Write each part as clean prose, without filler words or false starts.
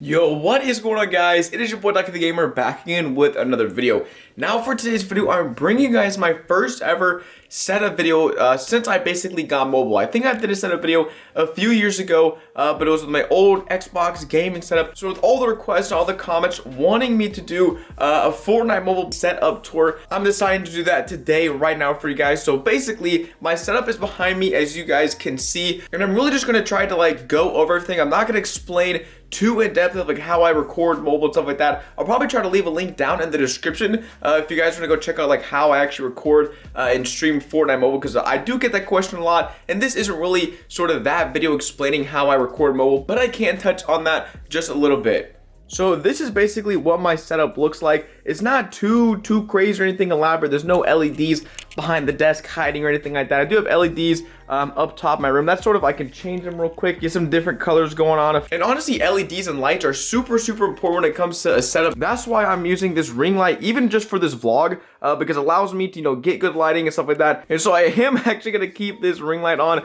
Yo, what is going on, guys? It is your boy DuckyTheGamer back again with another video. Now for today's video, I'm bringing you guys my first ever setup video since I basically got mobile. I think I did a setup video a few years ago, but it was with my old Xbox gaming setup. So with all the requests, all the comments wanting me to do a Fortnite mobile setup tour, I'm deciding to do that today, right now for you guys. So basically, my setup is behind me, as you guys can see, and I'm really just going to try to go over everything. I'm not going to explain too in depth of how I record mobile and stuff like that. I'll probably try to leave a link down in the description if you guys want to go check out how I actually record and stream Fortnite mobile, because I do get that question a lot, and this isn't really sort of that video explaining how I record mobile, but I can touch on that just a little bit. So this is basically what my setup looks like. It's not too crazy or anything elaborate. There's no LEDs behind the desk hiding or anything like that. I do have LEDs up top of my room. That's sort of, I can change them real quick, get some different colors going on. And honestly, LEDs and lights are super important when it comes to a setup. That's why I'm using this ring light, even just for this vlog, because it allows me to, get good lighting and stuff like that. And so I am actually going to keep this ring light on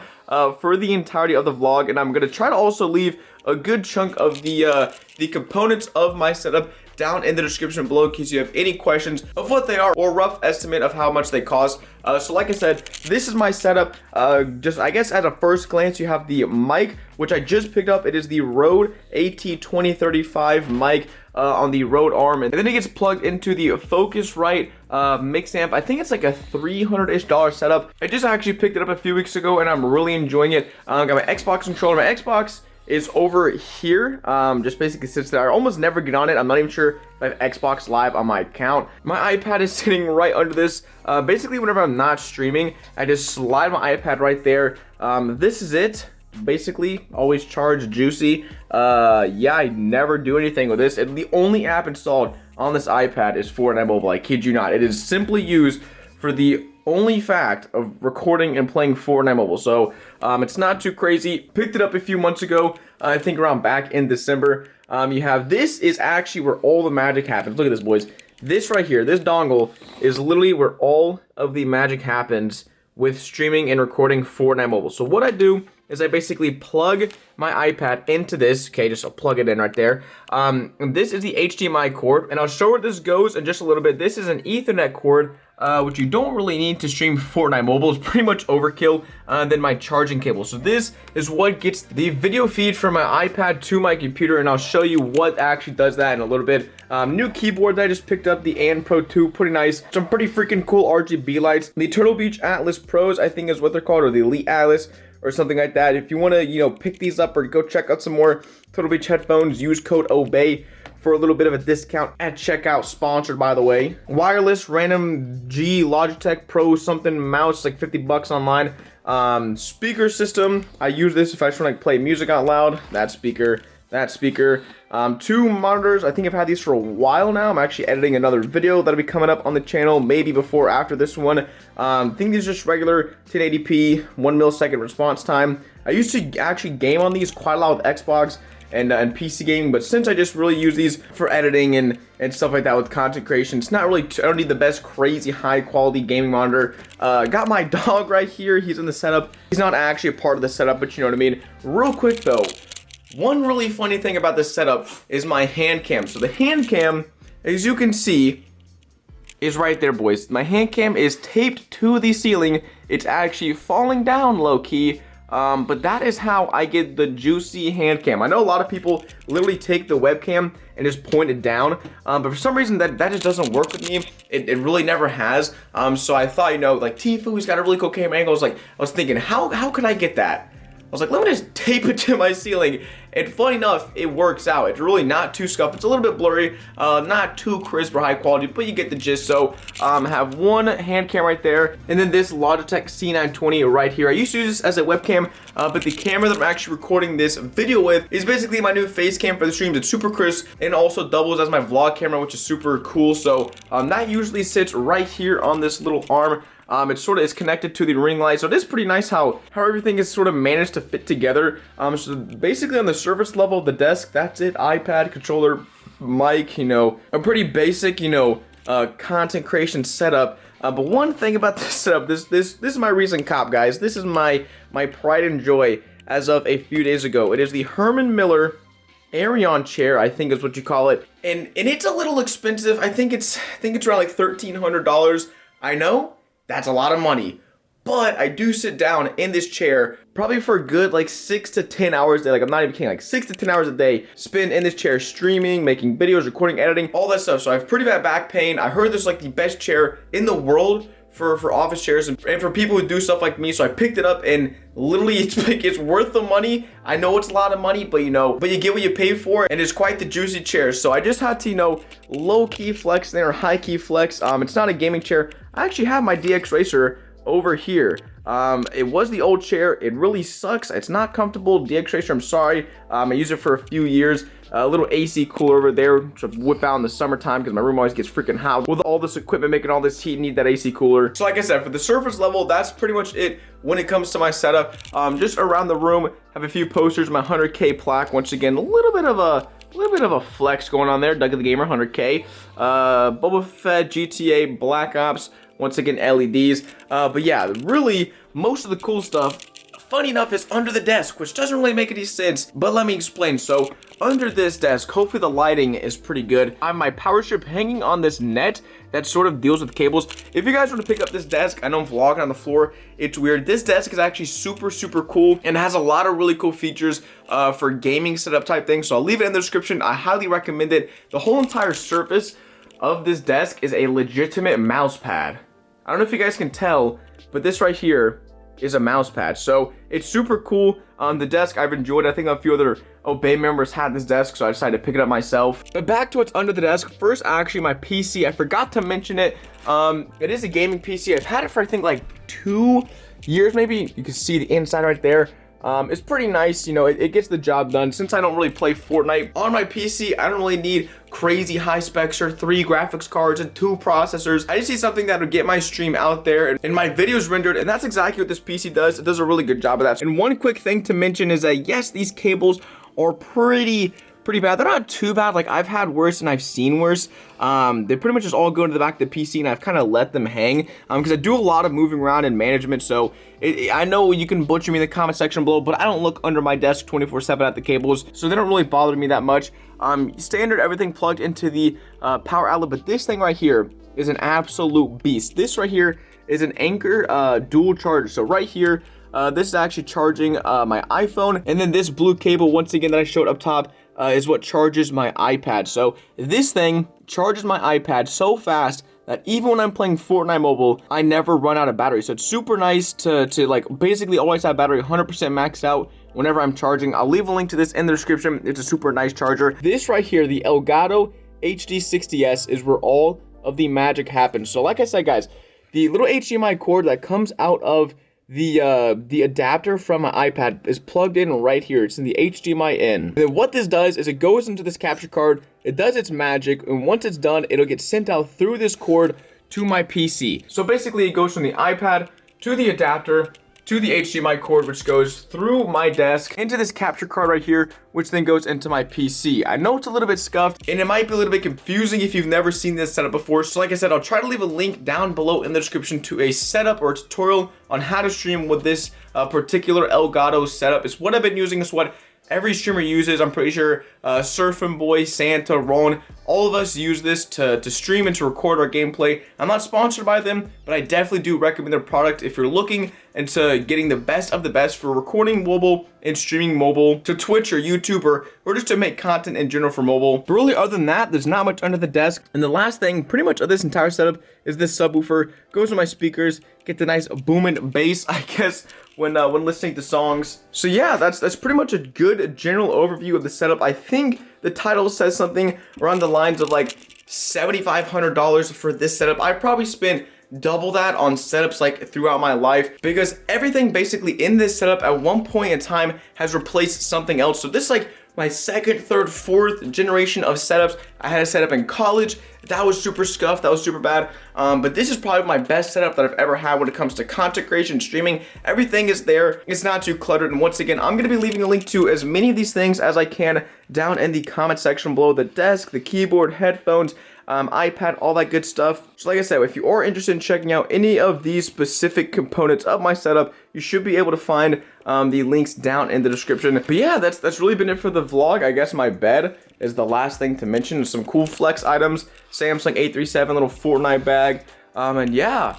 for the entirety of the vlog, and I'm going to try to also leave a good chunk of the components of my setup down in the description below in case you have any questions of what they are or rough estimate of how much they cost. So like I said, this is my setup. Just I guess at a first glance, you have the mic, which I just picked up. It is the Rode AT2035 mic on the Rode arm, and then it gets plugged into the Focusrite mix amp. I think it's like a $300-ish setup. I just actually picked it up a few weeks ago, and I'm really enjoying it. Got my Xbox controller. My Xbox is over here, just basically sits there. I almost never get on it. I'm not even sure if I have Xbox Live on my account. My iPad is sitting right under this. Basically, whenever I'm not streaming, I just slide my iPad right there. This is it. Basically, always charged, juicy. Yeah, I never do anything with this. The only app installed on this iPad is Fortnite Mobile. I kid you not. It is simply used for the only fact of recording and playing Fortnite Mobile. So it's not too crazy. Picked it up a few months ago, I think around back in December. You have, this is actually where all the magic happens. Look at this, boys. This right here, this dongle is literally where all of the magic happens with streaming and recording Fortnite Mobile. So what I do is I basically plug my iPad into this. Okay, just I'll plug it in right there. And this is the HDMI cord, and I'll show where this goes in just a little bit. This is an Ethernet cord, which you don't really need to stream Fortnite Mobile. It's pretty much overkill. Then my charging cable. So this is what gets the video feed from my iPad to my computer, and I'll show you what actually does that in a little bit. New keyboard that I just picked up, the Anker Pro 2, pretty nice. Some pretty freaking cool RGB lights. The Turtle Beach Atlas Pros, I think is what they're called, or the Elite Atlas, or something like that. If you want to, pick these up or go check out some more Turtle Beach headphones, use code OBEY for a little bit of a discount at checkout. Sponsored, by the way. Wireless random G Logitech Pro something mouse, like 50 bucks online. Speaker system. I use this if I just want to play music out loud. That speaker. Two monitors. I think I've had these for a while now. I'm actually editing another video that'll be coming up on the channel, maybe before or after this one. I think these are just regular 1080p, 1 millisecond response time. I used to actually game on these quite a lot with Xbox and PC gaming, but since I just really use these for editing and stuff like that with content creation, it's not really, I don't need the best crazy high quality gaming monitor. Got my dog right here. He's in the setup. He's not actually a part of the setup, but you know what I mean. Real quick though, one really funny thing about this setup is my hand cam. So the hand cam, as you can see, is right there, boys. My hand cam is taped to the ceiling. It's actually falling down low-key, but that is how I get the juicy hand cam. I know a lot of people literally take the webcam and just point it down, but for some reason that just doesn't work with me. It really never has. So I thought, like Tfu's got a really cool camera angle. I was thinking, how could I get that? I was like, let me just tape it to my ceiling. And funny enough, it works out. It's really not too scuffed. It's a little bit blurry, not too crisp or high quality, but you get the gist. So have one hand cam right there, and then this Logitech C920 right here. I used to use this as a webcam, but the camera that I'm actually recording this video with is basically my new face cam for the streams. It's super crisp and also doubles as my vlog camera, which is super cool. So that usually sits right here on this little arm. It sort of is connected to the ring light, so it is pretty nice how everything is sort of managed to fit together. So basically on the surface level of the desk, that's it. iPad, controller, mic, a pretty basic, content creation setup. But one thing about this setup, this is my recent cop, guys. This is my pride and joy as of a few days ago. It is the Herman Miller Aeron chair, I think is what you call it. And it's a little expensive. I think it's around like $1,300. I know that's a lot of money, but I do sit down in this chair probably for a good like 6 to 10 hours a day. Like, I'm not even kidding, like 6 to 10 hours a day spent in this chair streaming, making videos, recording, editing, all that stuff. So I have pretty bad back pain. I heard this is like the best chair in the world for office chairs and for people who do stuff like me. So I picked it up, and literally it's worth the money. I know it's a lot of money, but you get what you pay for, and it's quite the juicy chair. So I just had to, low key flex there, high key flex. It's not a gaming chair. I actually have my DX Racer over here. It was the old chair. It really sucks. It's not comfortable. DX Racer, I'm sorry. I used it for a few years. A little AC cooler over there, which I whip out in the summertime because my room always gets freaking hot. With all this equipment making all this heat, need that AC cooler. So like I said, for the surface level, that's pretty much it when it comes to my setup. Just around the room, have a few posters, my 100K plaque. Once again, a little bit of a flex going on there. DuckyTheGamer, 100K. Boba Fett, GTA, Black Ops. Once again, LEDs. But yeah, really, most of the cool stuff, funny enough, is under the desk, which doesn't really make any sense, but let me explain. So under this desk, hopefully the lighting is pretty good. I have my power strip hanging on this net that sort of deals with cables. If you guys want to pick up this desk, I know I'm vlogging on the floor, it's weird. This desk is actually super cool and has a lot of really cool features for gaming setup type things. So I'll leave it in the description. I highly recommend it. The whole entire surface of this desk is a legitimate mouse pad. I don't know if you guys can tell, but this right here is a mouse pad. So it's super cool. The desk I've enjoyed. I think a few other Obey members had this desk, so I decided to pick it up myself. But back to what's under the desk. First, actually, my PC. I forgot to mention it. It is a gaming PC. I've had it for I think like 2 years, maybe. You can see the inside right there. It's pretty nice, it gets the job done. Since I don't really play Fortnite on my PC, I don't really need crazy high specs or 3 graphics cards and 2 processors. I just need something that would get my stream out there and my videos rendered, and that's exactly what this PC does. It does a really good job of that. And one quick thing to mention is that yes, these cables are pretty bad. They're not too bad. Like, I've had worse and I've seen worse. They pretty much just all go into the back of the PC, and I've kind of let them hang because I do a lot of moving around and management. So I know you can butcher me in the comment section below, but I don't look under my desk 24/7 at the cables, so they don't really bother me that much. Standard everything plugged into the power outlet, but this thing right here is an absolute beast. This right here is an Anker dual charger. So right here, this is actually charging my iPhone, and then this blue cable, once again, that I showed up top, is what charges my iPad. So this thing charges my iPad so fast that even when I'm playing Fortnite mobile, I never run out of battery. So it's super nice to like basically always have battery 100% maxed out whenever I'm charging. I'll leave a link to this in the description. It's a super nice charger. This right here, the Elgato HD60S, is where all of the magic happens. So like I said, guys, the little HDMI cord that comes out of the adapter from my iPad is plugged in right here. It's in the HDMI in. And then what this does is it goes into this capture card, it does its magic, and once it's done, it'll get sent out through this cord to my PC. So basically, it goes from the iPad to the adapter to the HDMI cord, which goes through my desk into this capture card right here, which then goes into my PC. I know it's a little bit scuffed and it might be a little bit confusing if you've never seen this setup before. So like I said, I'll try to leave a link down below in the description to a setup or a tutorial on how to stream with this particular Elgato setup. It's what I've been using. It's what every streamer uses. I'm pretty sure Surfing Boy, Santa, Ron, all of us use this to stream and to record our gameplay. I'm not sponsored by them, but I definitely do recommend their product if you're looking into getting the best of the best for recording mobile and streaming mobile to Twitch or YouTube or just to make content in general for mobile. But really, other than that, there's not much under the desk. And the last thing pretty much of this entire setup is this subwoofer. Goes to my speakers, get the nice booming bass, I guess, when listening to songs. So yeah, that's pretty much a good general overview of the setup. I think the title says something around the lines of like $7,500 for this setup. I probably spent double that on setups like throughout my life, because everything basically in this setup at one point in time has replaced something else. So this is like my second, third, fourth generation of setups. I had a setup in college that was super scuffed, that was super bad, but this is probably my best setup that I've ever had when it comes to content creation, streaming. Everything is there, it's not too cluttered, and once again, I'm going to be leaving a link to as many of these things as I can down in the comment section below. The desk, the keyboard, headphones, iPad, all that good stuff. So like I said, if you are interested in checking out any of these specific components of my setup, you should be able to find the links down in the description. But yeah, that's really been it for the vlog. I guess my bed is the last thing to mention. Some cool flex items, Samsung 837 little Fortnite bag, and yeah.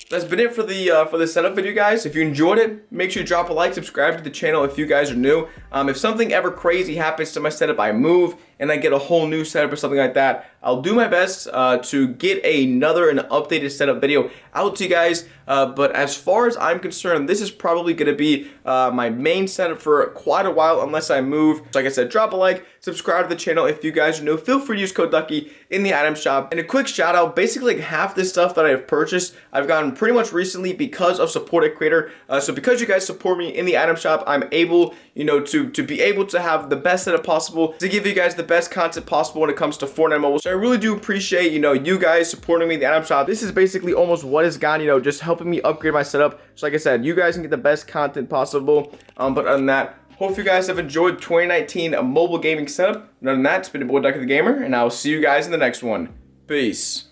That's been it for the setup video, guys. If you enjoyed it, make sure you drop a like, subscribe to the channel if you guys are new. If something ever crazy happens to my setup, I move and I get a whole new setup or something like that, I'll do my best to get another and updated setup video out to you guys. But as far as I'm concerned, this is probably going to be my main setup for quite a while unless I move. So like I said, drop a like, subscribe to the channel if you guys are new. Feel free to use code Ducky in the item shop. And a quick shout out, basically like half this stuff that I've purchased, I've gotten pretty much recently because of supported creator. So because you guys support me in the item shop, I'm able, you know, to be able to have the best setup possible, to give you guys the best content possible when it comes to Fortnite Mobile. So I really do appreciate, you know, you guys supporting me in the item shop. This is basically almost what has gone, you know, just helping me upgrade my setup. So like I said, you guys can get the best content possible. But other than that, hope you guys have enjoyed 2019 mobile gaming setup. And other than that, it's been your boy DuckyTheGamer, and I will see you guys in the next one. Peace.